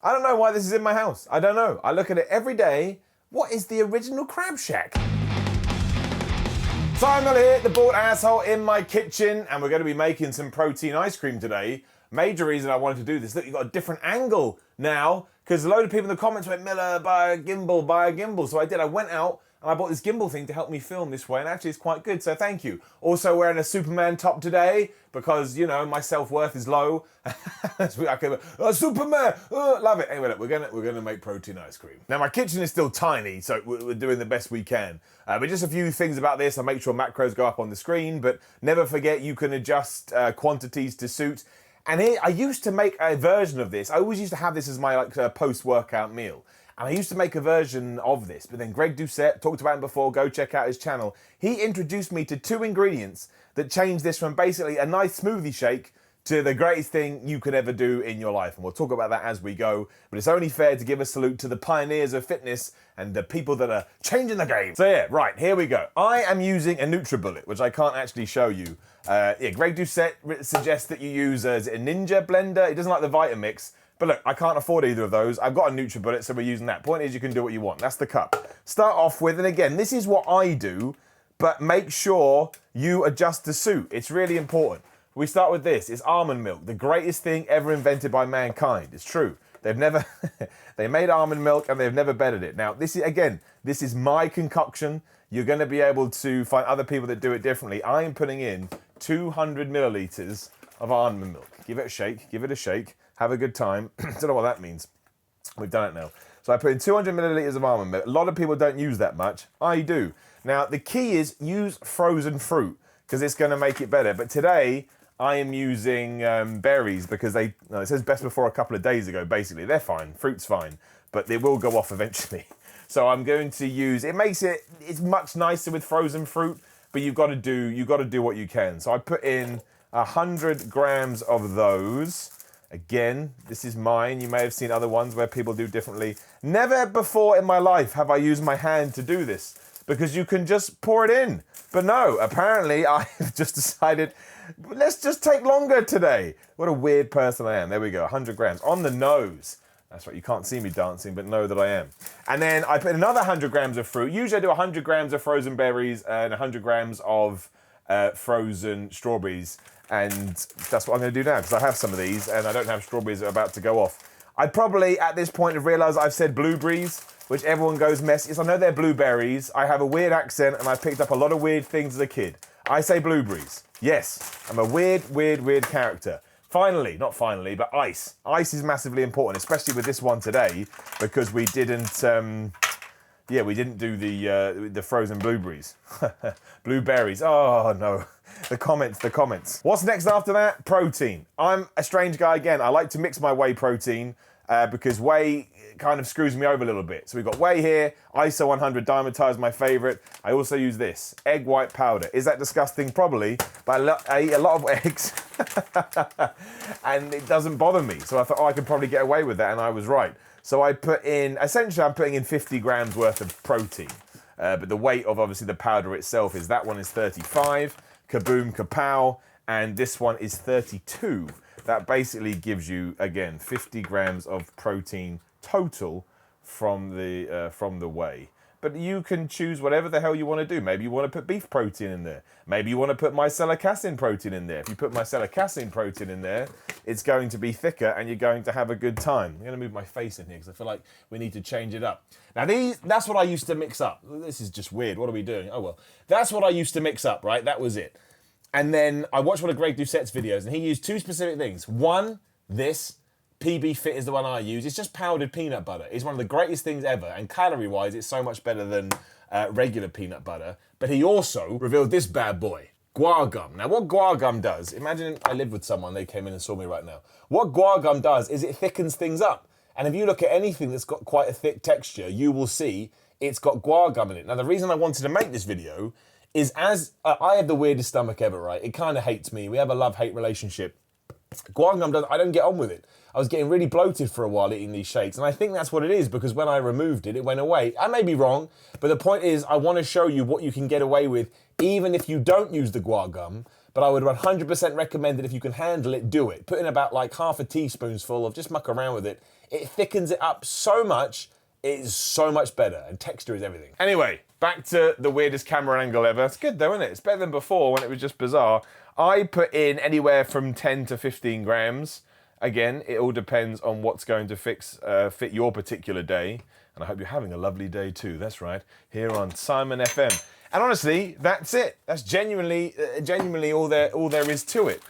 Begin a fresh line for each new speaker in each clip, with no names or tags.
I don't know why this is in my house. I don't know. I look at it every day. What is the original Crab Shack? Simon here, the bald asshole in my kitchen, and we're going to be making some protein ice cream today. Major reason I wanted to do this, look, you've got a different angle now, because a load of people in the comments went, Miller, buy a gimbal, buy a gimbal. So I did, I went out and I bought this gimbal thing to help me film this way, and actually it's quite good, so thank you. Also wearing a Superman top today, because, you know, my self-worth is low. Superman, love it. Anyway, look, we're gonna make protein ice cream. Now my kitchen is still tiny, so we're doing the best we can. But just a few things about this. I'll make sure macros go up on the screen, but never forget you can adjust quantities to suit. And here, I used to make a version of this. I always used to have this as my post-workout meal. And I used to make a version of this, but then Greg Doucette, talked about him before, go check out his channel. He introduced me to 2 ingredients that changed this from basically a nice smoothie shake to the greatest thing you could ever do in your life. And we'll talk about that as we go. But it's only fair to give a salute to the pioneers of fitness and the people that are changing the game. So yeah, right, here we go. I am using a NutriBullet, which I can't actually show you. Greg Doucette suggests that you use a Ninja blender. He doesn't like the Vitamix. But look, I can't afford either of those. I've got a NutriBullet, so we're using that. Point is, you can do what you want. That's the cup. Start off with, and again, this is what I do, but make sure you adjust the suit. It's really important. We start with this. It's almond milk, the greatest thing ever invented by mankind. It's true. They've never, they made almond milk and they've never bettered it. Now, this is my concoction. You're going to be able to find other people that do it differently. I am putting in 200 milliliters of almond milk. Give it a shake. Give it a shake. Have a good time. Don't know what that means. We've done it now. So I put in 200 milliliters of almond milk. A lot of people don't use that much. I do. Now, the key is use frozen fruit because it's going to make it better. But today, I am using berries because it says best before a couple of days ago, basically. They're fine. Fruit's fine. But they will go off eventually. So I'm going to use, it's much nicer with frozen fruit, but you've got to do what you can. So I put in 100 grams of those. Again, this is mine. You may have seen other ones where people do differently. Never before in my life have I used my hand to do this because you can just pour it in. But no, apparently I've just decided, let's just take longer today. What a weird person I am. There we go, 100 grams on the nose. That's right, you can't see me dancing, but know that I am. And then I put another 100 grams of fruit. Usually I do 100 grams of frozen berries and 100 grams of frozen strawberries. And that's what I'm going to do now, because I have some of these, and I don't have strawberries that are about to go off. I probably, at this point, have realised I've said blueberries, which everyone goes messy. So I know they're blueberries. I have a weird accent, and I picked up a lot of weird things as a kid. I say blueberries. Yes, I'm a weird character. Finally, not finally, but ice. Ice is massively important, especially with this one today, because we didn't do the frozen blueberries. Blueberries, oh no. The comments. What's next after that? Protein. I'm a strange guy again. I like to mix my whey protein because whey kind of screws me over a little bit. So we've got whey here, ISO 100 dimethyl is my favorite. I also use this, egg white powder. Is that disgusting? Probably, but I eat a lot of eggs and it doesn't bother me. So I thought, I could probably get away with that, and I was right. So I'm putting in 50 grams worth of protein. But the weight of obviously the powder itself is, that one is 35. Kaboom, kapow, and this one is 32. That basically gives you, again, 50 grams of protein total from the whey. But you can choose whatever the hell you want to do. Maybe you want to put beef protein in there. Maybe you want to put micellar casein protein in there. If you put micellar casein protein in there, it's going to be thicker and you're going to have a good time. I'm going to move my face in here because I feel like we need to change it up. Now that's what I used to mix up. This is just weird. What are we doing? Oh well, that's what I used to mix up, right? That was it. And then I watched one of Greg Doucette's videos and he used 2 specific things. One, this. PB Fit is the one I use. It's just powdered peanut butter. It's one of the greatest things ever. And calorie-wise, it's so much better than regular peanut butter. But he also revealed this bad boy, guar gum. Now, what guar gum does, imagine I lived with someone, they came in and saw me right now. What guar gum does is it thickens things up. And if you look at anything that's got quite a thick texture, you will see it's got guar gum in it. Now, the reason I wanted to make this video is I have the weirdest stomach ever, right? It kind of hates me. We have a love-hate relationship. Guar gum, I don't get on with it. I was getting really bloated for a while eating these shakes, and I think that's what it is, because when I removed it, it went away. I may be wrong, but the point is I want to show you what you can get away with even if you don't use the guar gum, but I would 100% recommend that if you can handle it, do it. Put in about like half a teaspoonful of, just muck around with it. It thickens it up so much. It is so much better, and texture is everything. Anyway, back to the weirdest camera angle ever. It's good though, isn't it? It's better than before when it was just bizarre. I put in anywhere from 10 to 15 grams. Again, it all depends on what's going to fit your particular day. And I hope you're having a lovely day too. That's right, here on Simon FM. And honestly, that's it. That's genuinely all there is to it.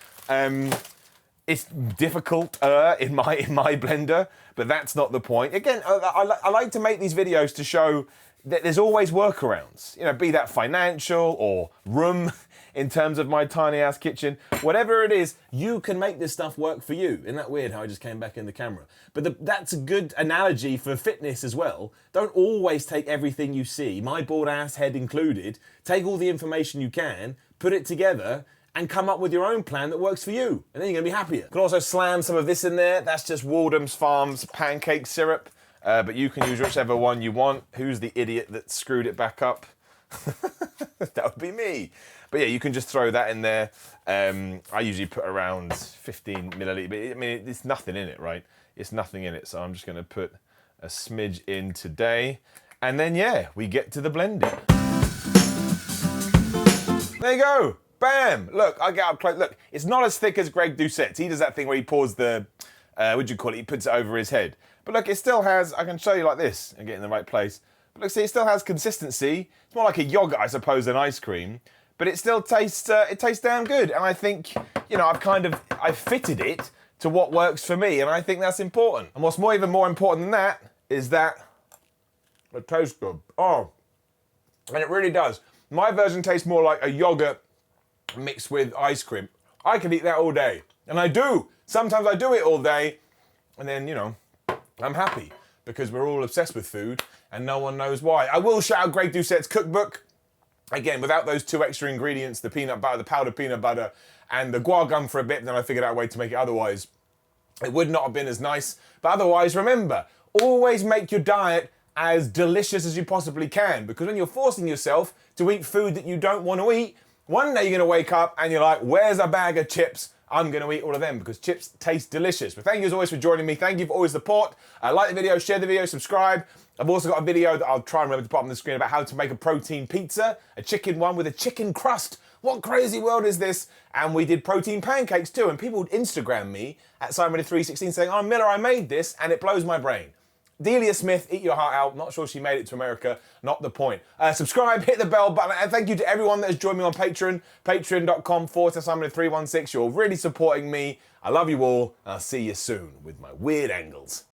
It's difficult in my blender, but that's not the point. Again, I like to make these videos to show that there's always workarounds. You know, be that financial or room in terms of my tiny ass kitchen. Whatever it is, you can make this stuff work for you. Isn't that weird how I just came back in the camera? But that's a good analogy for fitness as well. Don't always take everything you see, my bald ass head included. Take all the information you can, put it together, and come up with your own plan that works for you. And then you're gonna be happier. You can also slam some of this in there. That's just Waldham's Farms pancake syrup. But you can use whichever one you want. Who's the idiot that screwed it back up? That would be me. But yeah, you can just throw that in there. I usually put around 15 milliliters. But I mean, it's nothing in it, right? It's nothing in it. So I'm just gonna put a smidge in today. And then yeah, we get to the blending. There you go. Bam! Look, I get up close. Look, it's not as thick as Greg Doucette's. He does that thing where he pours the, what do you call it? He puts it over his head. But look, it still has, I can show you like this and get in the right place. But look, see, it still has consistency. It's more like a yogurt, I suppose, than ice cream. But it still tastes, it tastes damn good. And I think, you know, I've fitted it to what works for me. And I think that's important. And what's even more important than that is that it tastes good. Oh, and it really does. My version tastes more like a yogurt mixed with ice cream. I could eat that all day. And I do. Sometimes I do it all day. And then, you know, I'm happy because we're all obsessed with food and no one knows why. I will shout out Greg Doucette's cookbook. Again, without those two extra ingredients, the peanut butter, the powdered peanut butter, and the guar gum for a bit, then I figured out a way to make it otherwise. It would not have been as nice. But otherwise, remember, always make your diet as delicious as you possibly can, because when you're forcing yourself to eat food that you don't want to eat, one day you're going to wake up and you're like, where's a bag of chips? I'm going to eat all of them because chips taste delicious. But thank you as always for joining me. Thank you for all your support. Like the video, share the video, subscribe. I've also got a video that I'll try and remember to put up on the screen about how to make a protein pizza, a chicken one with a chicken crust. What crazy world is this? And we did protein pancakes too. And people would Instagram me at Simon316 saying, oh, Miller, I made this, and it blows my brain. Delia Smith, eat your heart out. Not sure she made it to America. Not the point. Subscribe, hit the bell button, and thank you to everyone that has joined me on Patreon. Patreon.com/Simon316. You're really supporting me. I love you all, and I'll see you soon with my weird angles.